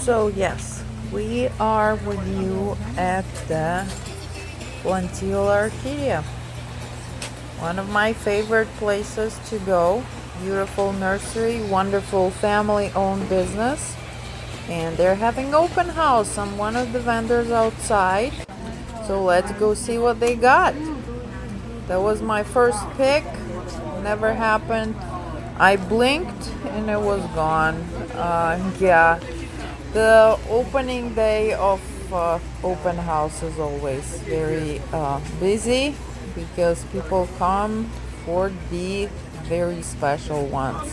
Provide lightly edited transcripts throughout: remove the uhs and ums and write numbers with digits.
So yes, we are with you at the Plantio Orquidea, one of my favorite places to go. Beautiful nursery, wonderful family-owned business, and they're having open house on one of the vendors outside. So let's go see what they got. That was my first pick. Never happened. I blinked and it was gone. Yeah. The opening day of open house is always very busy because people come for the very special ones.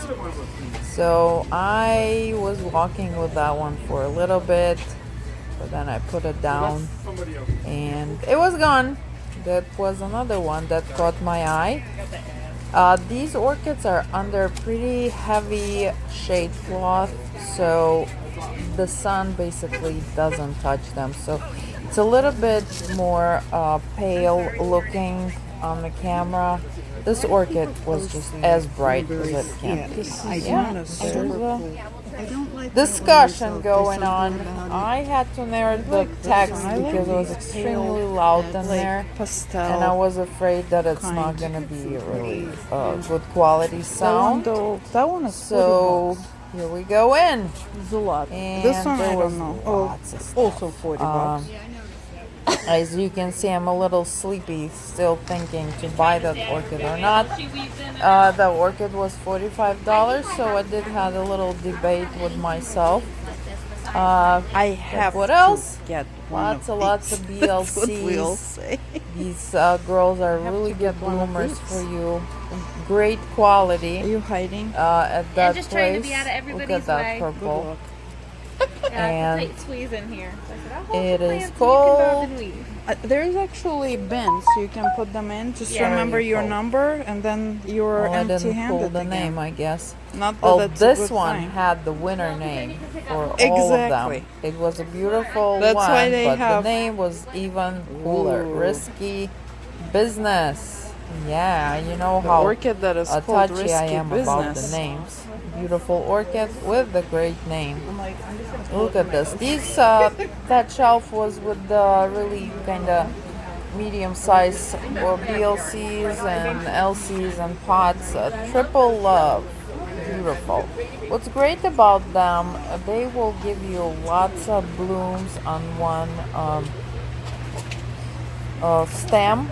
So I was walking with that one for a little bit, but then I put it down and it was gone. That was another one that caught my eye. These orchids are under pretty heavy shade cloth, so the sun basically doesn't touch them. So it's a little bit more pale looking on the camera. This orchid was just as bright as it can be. Discussion going on. I had to narrow the text because it was extremely loud in there, and I was afraid that it's not going to be a really good quality sound. That one is So here we go in. It's a lot. And This one there I was don't know. lots of stuff. Also 40 bucks. As you can see, I'm a little sleepy, still thinking to buy that orchid or not. The orchid was $45, so I did have a little debate with myself. I have what to else? get one Lots of That's what we'll BLCs. say. These girls are really good bloomers for you. Great quality. Are you hiding? At that I'm just place. trying to be out of Look everybody's at that way. purple. Yeah, And it's a tight squeeze in here. So I said, I'll hold it the is plants and you can cold. bob and weave. There's actually bins you can put them in. Just Yeah. remember Very your cold. number, and then you're Oh, I didn't pull empty-handed the again. name, I guess. Not that Oh, that's a this good one sign. had the winner name for all of Exactly. them. It was a beautiful That's one, why they but have- the name was even cooler. Ooh. Risky Business. Yeah, you know The how orchid that is called touchy I Risky am about the Business. names. Beautiful orchid with the great name. Look at this. These that shelf was with the really kind of medium-sized or BLCs and LCs and pots. Triple love. Beautiful. What's great about them, they will give you lots of blooms on one stem.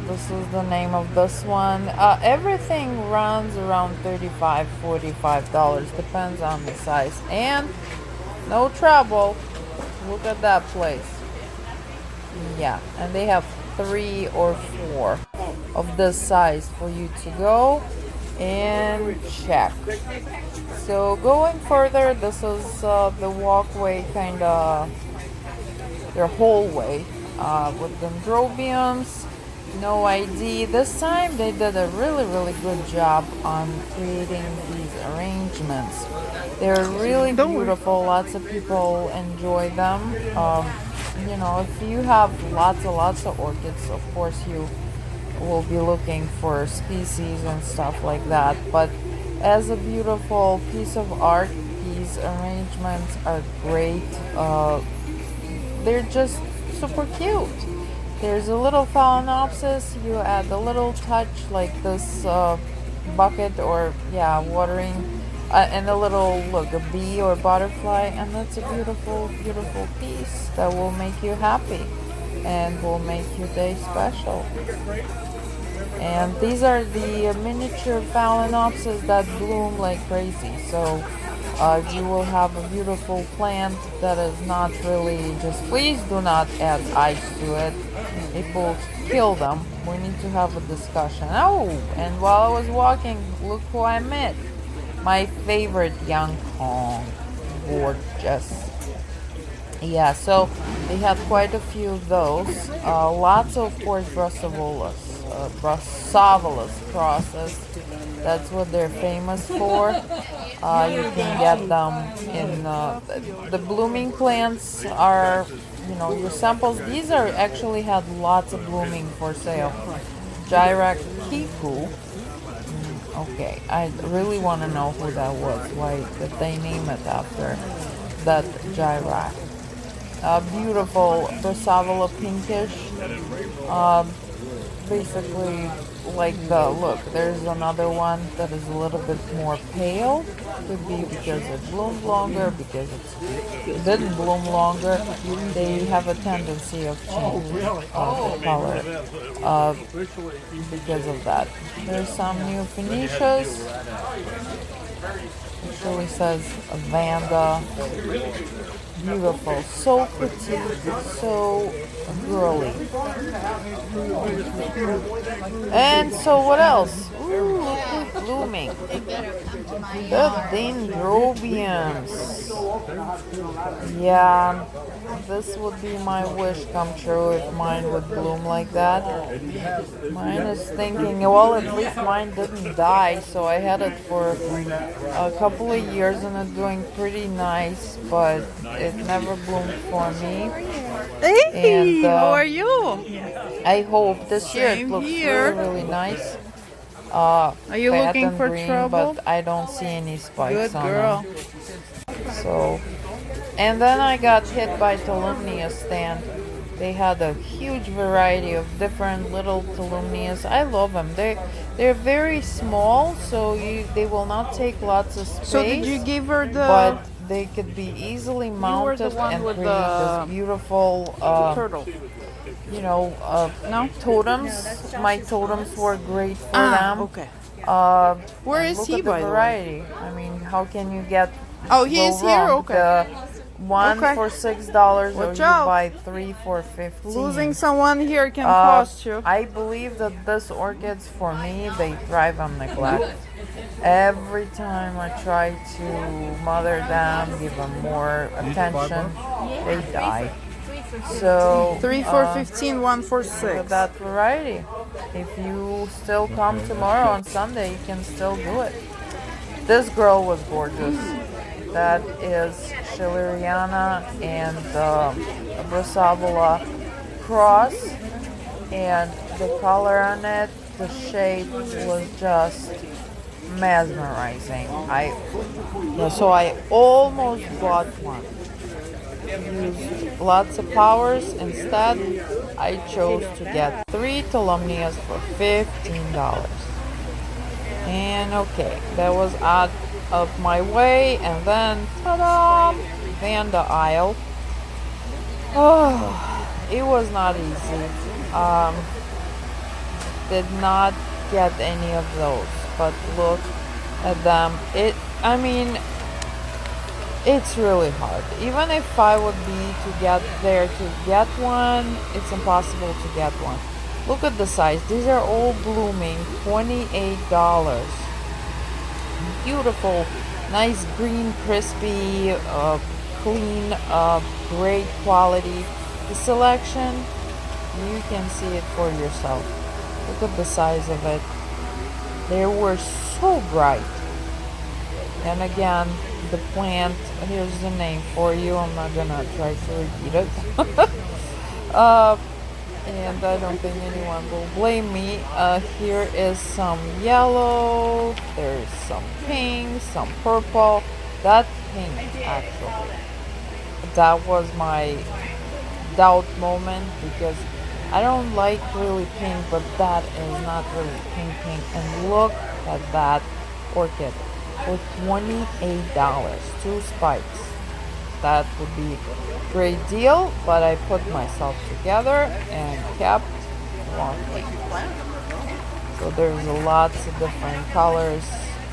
This is the name of this one. Everything runs around $35, $45, depends on the size. And no trouble. Look at that place. Yeah, and they have 3 or 4 of this size for you to go and check. So going further, this is the walkway, kind of their hallway with dendrobiums. No ID. This time they did a really good job on creating these arrangements. They're really beautiful. Lots of people enjoy them. You know, if you have lots of orchids, of course you will be looking for species and stuff like that. But as a beautiful piece of art, these arrangements are great. They're just super cute. There's a little phalaenopsis. You add a little touch like this bucket or watering, and a little a bee or butterfly, and that's a beautiful piece that will make you happy and will make your day special. And these are the miniature phalaenopsis that bloom like crazy. So you will have a beautiful plant that is not really just, please do not add ice to it. It will kill them. We need to have a discussion. Oh, and while I was walking, look who I met. My favorite young Kong. Gorgeous. Yeah, so they had quite a few of those. Lots of course, Brassavolas crosses. That's what they're famous for. You can get them in the blooming plants are, you know, your samples. These are actually had lots of blooming for sale. Gyrac Kiku. Okay, I really want to know who that was. Why did they name it after that gyrac? Beautiful Brassavola pinkish. Um, Basically, like the look. There's another one that is a little bit more pale. Could be because it bloomed longer, because it didn't bloom longer. They have a tendency of changing the color because of that. There's some new Phoenicias. It really says Vanda. Beautiful, so petite, so girly. And so what else? Ooh, look who's blooming. The dendrobiums. Yeah, this would be my wish come true if mine would bloom like that. Mine is thinking, well, at least mine didn't die, so I had it for a couple of years and it's doing pretty nice, but it never bloomed for me. Hey, And how are you? I hope this year it Same looks here. really, really nice. Are you Fat looking and for green, trouble? but I don't see any spikes Good on girl. them. So, and then I got hit by Tolumnia's stand. They had a huge variety of different little Tolumnias. I love them. They're very small, so they will not take lots of space. So did you give her the But they could be easily mounted one and with create the this beautiful, turtle? no totems. My totems were great for them. Okay. Where And is look he, at the by the way? variety. I mean, how can you get Oh, he is go here? wrong? Okay. The one Okay. for $6, or Watch you out. buy three for 15. Losing someone here can cost you. I believe that this orchids, for me, they thrive on neglect. Every time I try to mother them, give them more attention, they die. So 3 for 15, 1 for with 6. that variety, if you still come tomorrow on Sunday, you can still do it. This girl was gorgeous. That is Schilleriana and Brassavola cross, and the color on it, the shape was just mesmerizing. So I almost bought one. Used lots of powers. Instead, I chose to get 3 Tolumnias for $15. And okay, that was out of my way, and then ta-da! Vanda aisle. Oh, it was not easy. Did not get any of those, but look at them. It's really hard. Even if I would be to get there to get one, it's impossible to get one. Look at the size. These are all blooming. $28. Beautiful, nice green, crispy, clean, great quality. The selection, you can see it for yourself. Look at the size of it. They were so bright. And again, the plant, here's the name for you. I'm not gonna try to repeat it. And I don't think anyone will blame me. Here is some yellow, there's some pink, some purple. That pink, actually, that was my doubt moment, because I don't like really pink, but that is not really pink. And look at that orchid for $28, 2 spikes. That would be a great deal, but I put myself together and kept walking. So there's lots of different colors.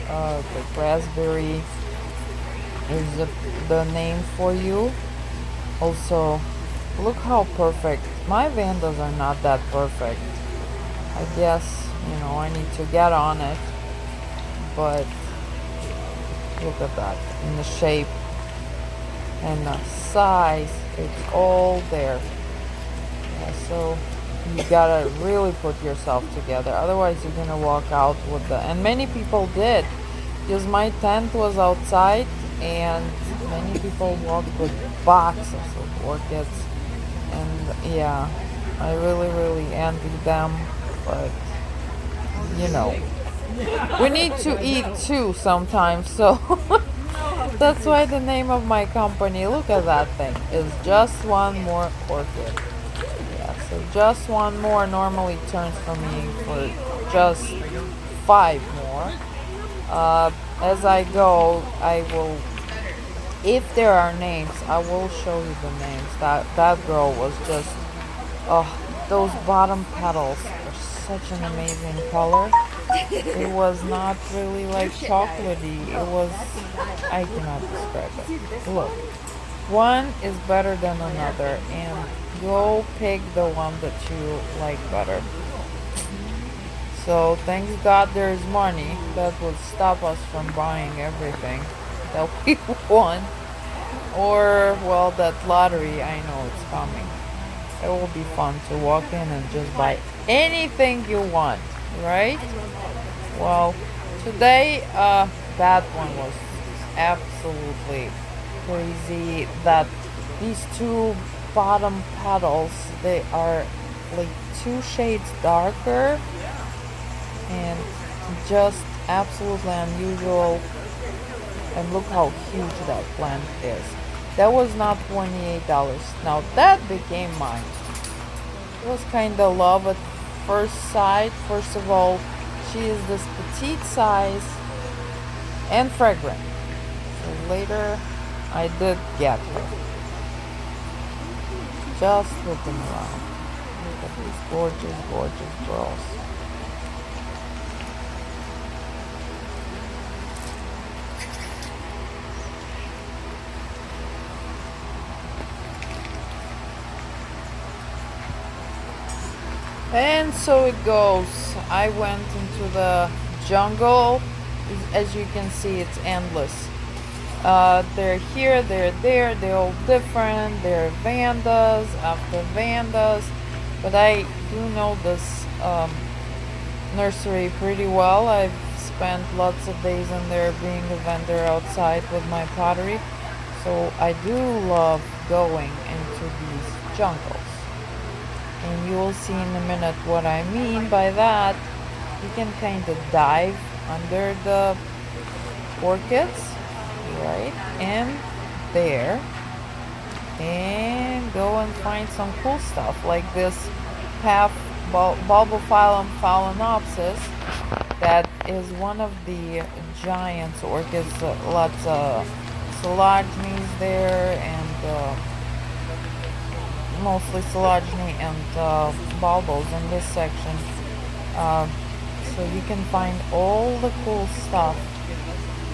The raspberry is the name for you. Also, look how perfect. My Vandas are not that perfect. I guess, I need to get on it. But look at that. In the shape and the size, it's all there. Yeah, so you gotta really put yourself together, otherwise you're gonna walk out with and many people did, because my tent was outside and many people walked with boxes of orchids, and yeah, I really envy them, but We need to eat too sometimes, so that's why the name of my company, look at that thing, is Just One More Orchid. Yeah, so just one more normally turns for me for just 5 more. As I go, I will, if there are names, I will show you the names. That girl was just, oh, those bottom petals are such an amazing color. It was not really like chocolatey. It was, I cannot describe it. Look, one is better than another, and go pick the one that you like better. So thanks God there's money that would stop us from buying everything that we want. Or, well, that lottery, I know it's coming. It will be fun to walk in and just buy anything you want, right? Well, today, that one was absolutely crazy. That these two bottom petals, they are like 2 shades darker and just absolutely unusual. And look how huge that plant is. That was not $28. Now that became mine. It was kind of love at first sight. First of all, she is this petite size and fragrant. So later, I did get her. Just looking around. Look at these gorgeous, gorgeous girls. And so it goes. I went into the jungle. As you can see, it's endless. They're here, they're there, they're all different. They're Vandas after Vandas. But I do know this nursery pretty well. I've spent lots of days in there being a vendor outside with my pottery. So I do love going into these jungles. And you'll see in a minute what I mean by that. You can kind of dive under the orchids, right? And there. And go and find some cool stuff like this half bulbophyllum phalaenopsis. That is one of the giant orchids. Lots of collagenes there, and mostly collagenate and bulbos in this section. So you can find all the cool stuff.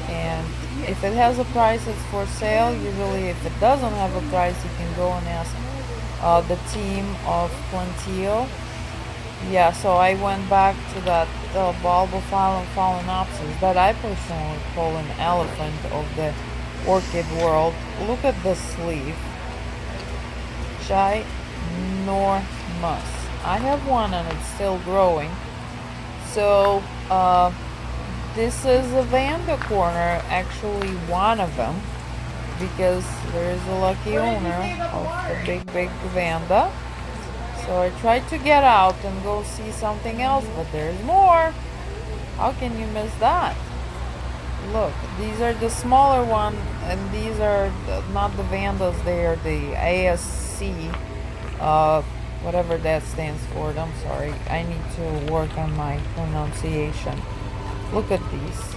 And if it has a price, it's for sale. Usually, if it doesn't have a price, you can go and ask the team of Plantio. Yeah, so I went back to that bulbophyllum phalaenopsis that I personally call an elephant of the orchid world. Look at the sleeve. Ginormous. I have one and it's still growing. So this is a Vanda corner, actually one of them, because there is a lucky owner of the big Vanda. So I tried to get out and go see something else, but there's more. How can you miss that? Look, these are the smaller one, and these are not the Vandas, they are the ASC, whatever that stands for. I'm sorry, I need to work on my pronunciation. Look at these.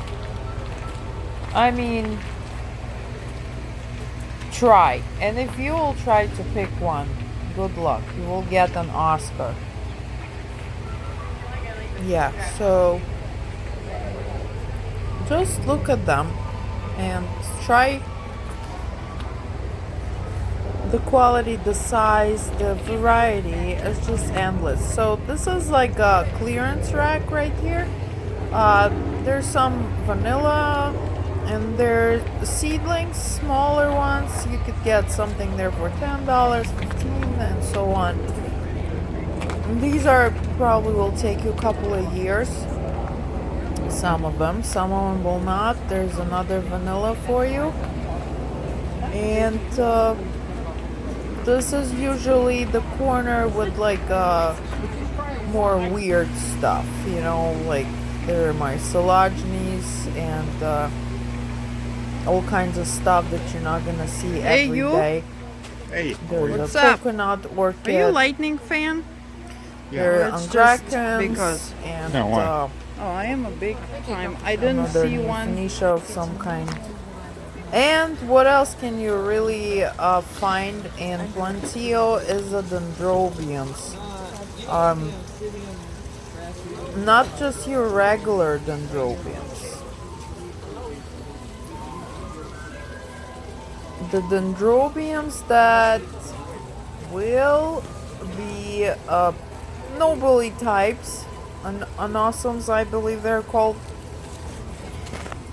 I mean, try. And if you will try to pick one, good luck. You will get an Oscar. Yeah, so just look at them and try the quality, the size, the variety is just endless. So this is like a clearance rack right here. There's some vanilla and there's seedlings, smaller ones. You could get something there for $10, $15, and so on. And these are probably will take you a couple of years. Some of them will not. There's another vanilla for you. And this is usually the corner with like more weird stuff, you know, like There are my collagenese and all kinds of stuff that you're not gonna see Hey, every you. day. Hey, There's What's a up? coconut Are you orchid. lightning fan? There Or are it's just angraecums because- and No, why? Oh, I am a big time. I didn't another see new one. Phoenicia of some kind. And what else can you really find in Plantio is the dendrobiums. Not just your regular dendrobiums. The dendrobiums that will be nobly types, anosomes I believe they're called.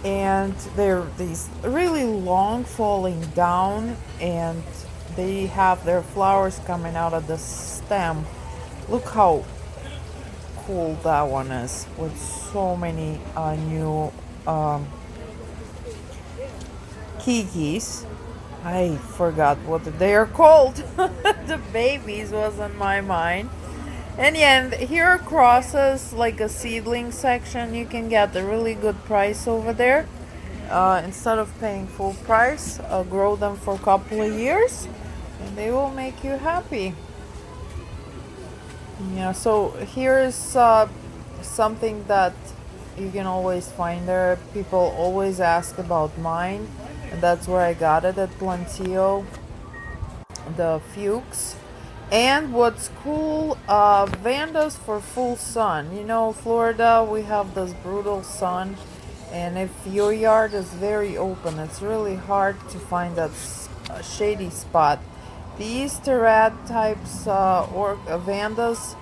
And they're these really long falling down, and they have their flowers coming out of the stem. Look how cool that one is, with so many new kikis. I forgot what they are called. The babies was in my mind. And yeah, and here across us, like a seedling section, you can get a really good price over there. Instead of paying full price, grow them for a couple of years, and they will make you happy. Yeah, so here's something that you can always find there. People always ask about mine, and that's where I got it at Plantio, the Fuchs. And what's cool, Vandas for full sun. You know, Florida, we have this brutal sun, and if your yard is very open, it's really hard to find that shady spot. These terad types or Vandas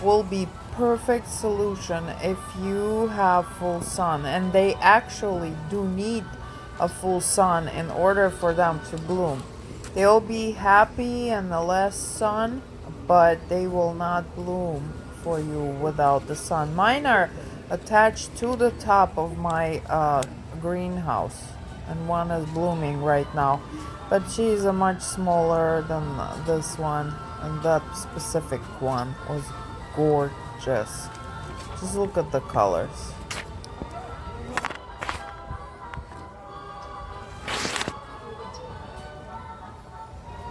will be perfect solution if you have full sun, and they actually do need a full sun in order for them to bloom. They'll be happy in the less sun, but they will not bloom for you without the sun. Mine are attached to the top of my greenhouse, and one is blooming right now, but she's a much smaller than this one, and that specific one was gorgeous. Just look at the colors.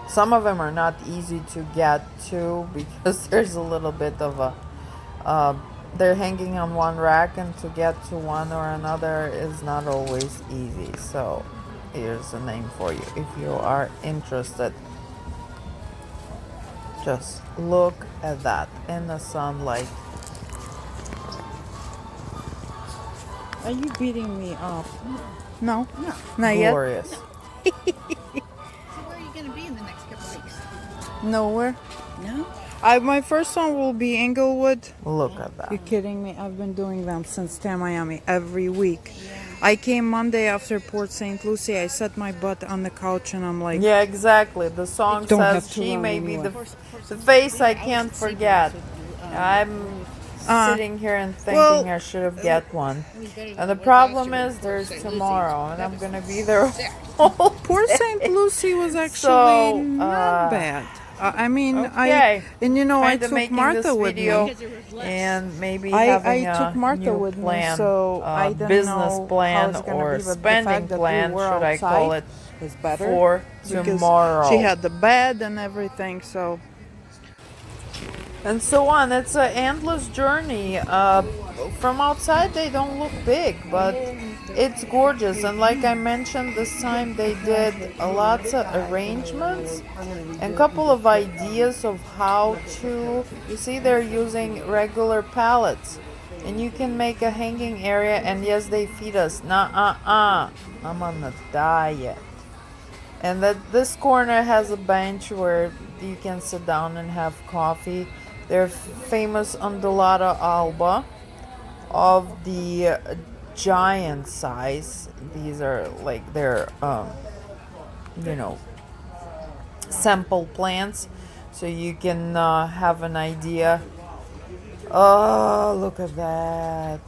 Some of them are not easy to get to because there's a little bit of they're hanging on one rack, and to get to one or another is not always easy. So here's a name for you if you are interested. Just look at that in the sunlight. Are you beating me up? No, not yet. Glorious. So where are you going to be in the next couple of weeks? Nowhere. No. My first one will be Inglewood. Look at You that. kidding me? I've been doing them since Miami every week. I came Monday after Port St. Lucie. I set my butt on the couch and I'm like, Yeah, exactly. The song Don't have says to she run may be anyway. the face I can't forget. I'm sitting here and thinking well, I should have get one. And the problem is there's tomorrow, and I'm gonna be there all Port day. St. Lucie was actually So, not bad. I mean, okay. and you know, I Kinda took making Martha this with video me. and maybe I having took a Martha new with me, plan, so I didn't business know how plan it's gonna or be, but the spending fact that we plan, were should I call it, outside was better for because tomorrow. She had the bed and everything, so And so on. It's an endless journey. From outside, they don't look big, but it's gorgeous. And like I mentioned, this time they did lots of arrangements and a couple of ideas of how to. You see, they're using regular pallets, and you can make a hanging area. And yes, they feed us. I'm on a diet. And that this corner has a bench where you can sit down and have coffee. They're famous undulata alba of the giant size. These are like they're you know, sample plants, so you can have an idea. Oh, look at that.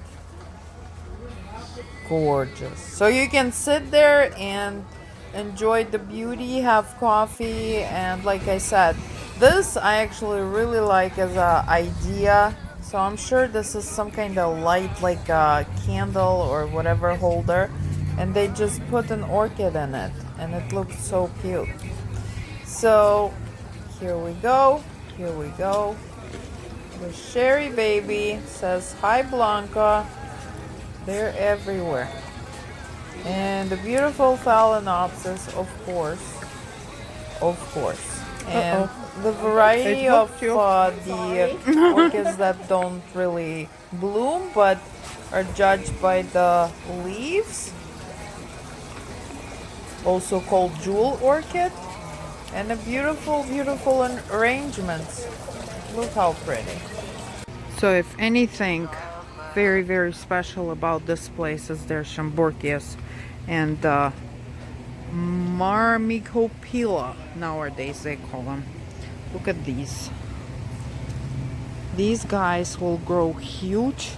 Gorgeous. So you can sit there and enjoy the beauty, have coffee, and like I said, this I actually really like as a idea So I'm sure this is some kind of light, like a candle or whatever holder, and they just put an orchid in it, and it looks so cute. So here we go. Here we go. The Sherry Baby says, "Hi Blanca." They're everywhere. And the beautiful Phalaenopsis, of course. Of course. And the variety It of hooked you. the orchids that don't really bloom but are judged by the leaves, also called jewel orchid, and a beautiful, beautiful arrangements. Look how pretty. So if anything very, very special about this place is their Chamborkias and Marmicopila, nowadays they call them. Look at these. These guys will grow huge.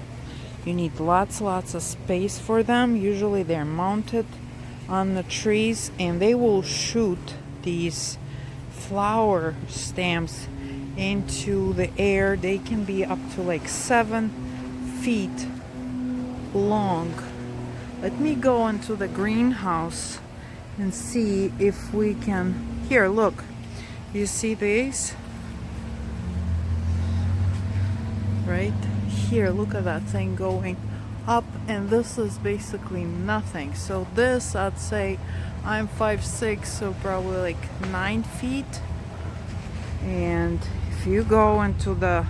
You need lots of space for them. Usually they're mounted on the trees, and they will shoot these flower stems into the air. They can be up to like 7 feet long. Let me go into the greenhouse and see if we can. Here, look. You see these? Right here, look at that thing going up, and this is basically nothing. So this, I'd say, I'm 5'6", so probably like 9 feet. And if you go into the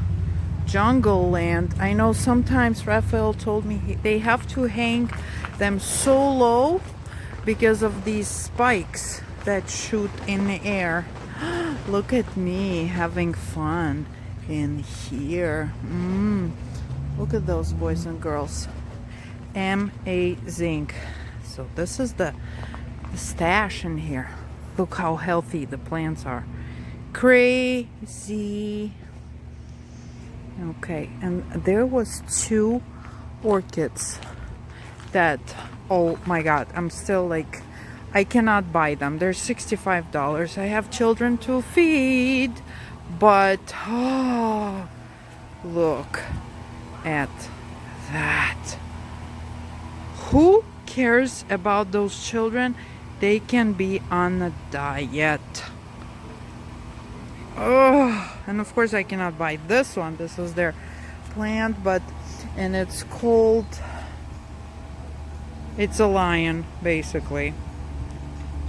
jungle land, I know sometimes Raphael told me they have to hang them so low because of these spikes that shoot in the air. Look at me having fun in here. Look at those boys and girls. Amazing. So this is the stash in here. Look how healthy the plants are. Crazy. Okay, and there was 2 orchids that, oh my god, I'm still like, I cannot buy them. They're $65. I have children to feed, but oh, look at that. Who cares about those children? They can be on a diet. Oh, and of course I cannot buy this one. This is their plant, and it's called, it's a lion basically.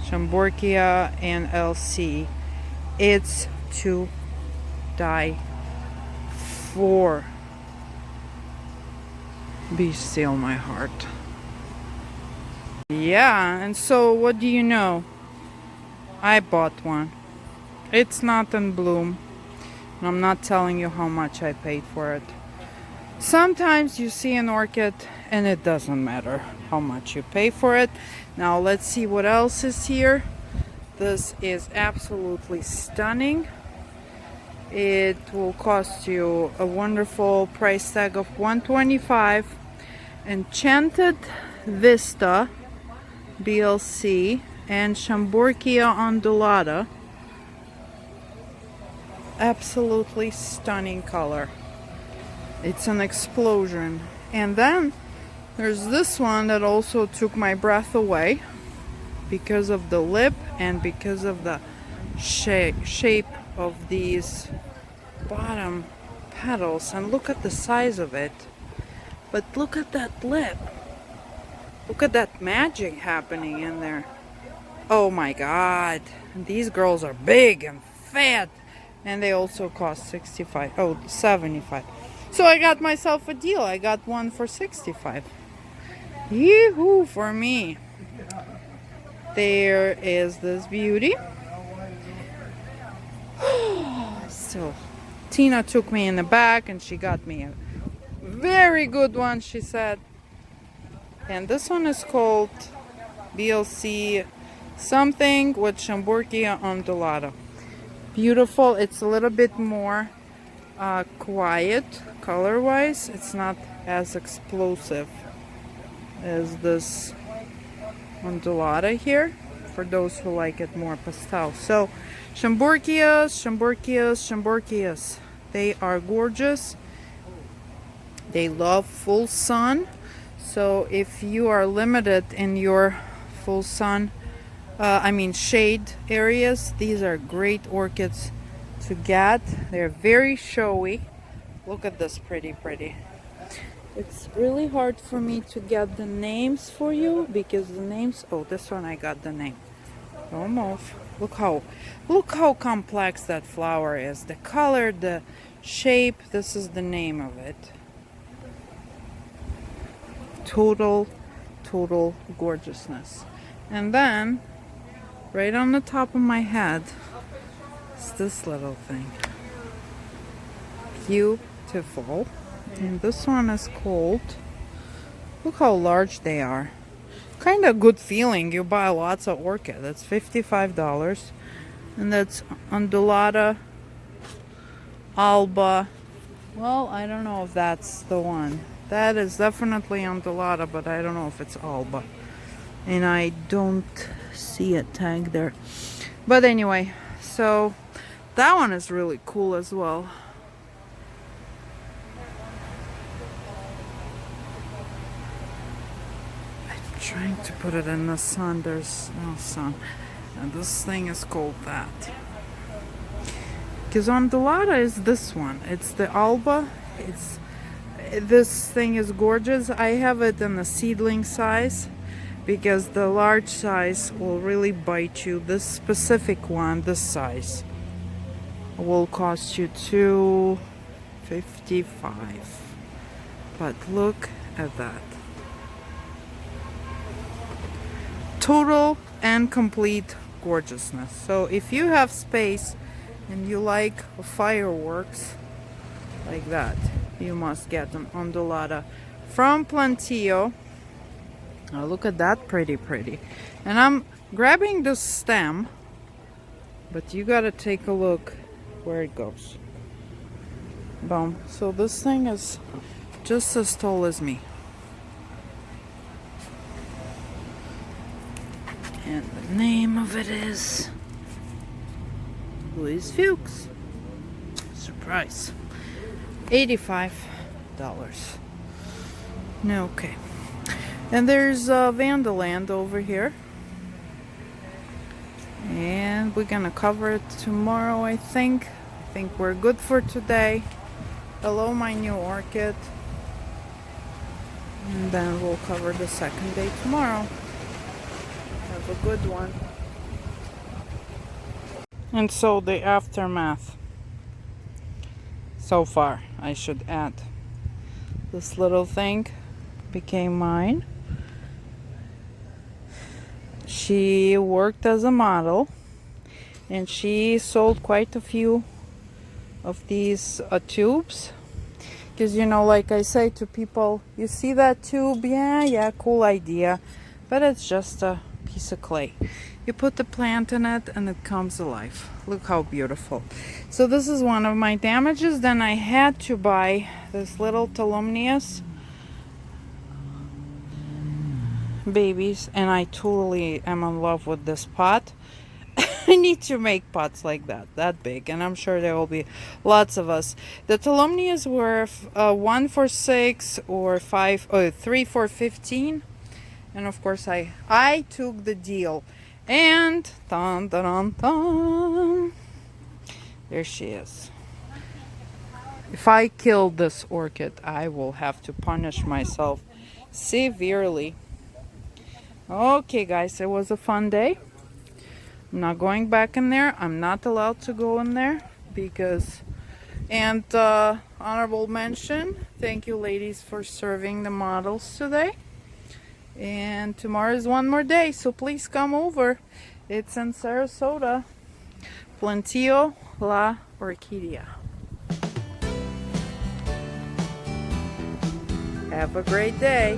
Chamborkia and LC. It's to die for. Be still, my heart. Yeah, and so what do you know? I bought one. It's not in bloom. And I'm not telling you how much I paid for it. Sometimes you see an orchid and it doesn't matter how much you pay for it. Now let's see what else is here. This is absolutely stunning. It will cost you a wonderful price tag of $125. Enchanted Vista BLC and Chamborkia undulata. Absolutely stunning color. It's an explosion. And then there's this one that also took my breath away because of the lip and because of the shape of these bottom petals. And look at the size of it. But look at that lip. Look at that magic happening in there. Oh my god. These girls are big and fat. And they also cost 65. Oh, 75. So I got myself a deal. I got one for 65. Yee-hoo for me. There is this beauty. So Tina took me in the back and she got me a very good one, she said. And this one is called BLC something with Chamborkia undulata. Beautiful. It's a little bit more quiet color wise. It's not as explosive as this undulata here, for those who like it more pastel. So Chamborkias. They are gorgeous. They love full sun. So if you are limited in your full sun, shade areas, these are great orchids to get. They're very showy. Look at this pretty. It's really hard for me to get the names for you because the names, oh, this one I got the name. Don't move. Look how complex that flower is. The color, the shape, this is the name of it. Total gorgeousness. And then right on the top of my head is this little thing. Beautiful. And this one is called, look how large they are. Kind of good feeling. You buy lots of orchid. That's $55. And that's Undulata Alba. Well, I don't know if that's the one. That is definitely Undulata, but I don't know if it's Alba. And I don't see a tag there. But anyway, so that one is really cool as well. Trying to put it in the sun. There's no sun. And this thing is called that. Because Undulata is this one. It's the Alba. This thing is gorgeous. I have it in the seedling size because the large size will really bite you. This specific one, this size, will cost you $255. But look at that. Total and complete gorgeousness. So if you have space and you like fireworks like that, you must get an Undulata from Plantio. Oh, look at that, pretty. And I'm grabbing the stem, but you gotta take a look where it goes. Boom. So this thing is just as tall as me. And the name of it is Louis Fuchs. Surprise. $85. Okay. And there's Vandaland over here. And we're gonna cover it tomorrow, I think. I think we're good for today. Hello, my new orchid. And then we'll cover the second day tomorrow. Have a good one. And so the aftermath. So far, I should add. This little thing became mine. She worked as a model and she sold quite a few of these tubes. Because, you know, like I say to people, you see that tube? Yeah, cool idea. But it's just a piece of clay. You put the plant in it and it comes alive. Look how beautiful. So this is one of my damages. Then I had to buy this little Tolumnius babies, and I totally am in love with this pot. I need to make pots like that big, and I'm sure there will be lots of us. The Tolumnias were 1 for $6 or 3 for $15, and of course I took the deal. And dun, dun, dun, dun. There she is. If I kill this orchid, I will have to punish myself severely. Okay, guys, it was a fun day. I'm not going back in there. I'm not allowed to go in there because... And honorable mention, thank you ladies for serving the models today. And tomorrow is one more day, so please come over. It's in Sarasota. Plantio La Orquidea. Have a great day.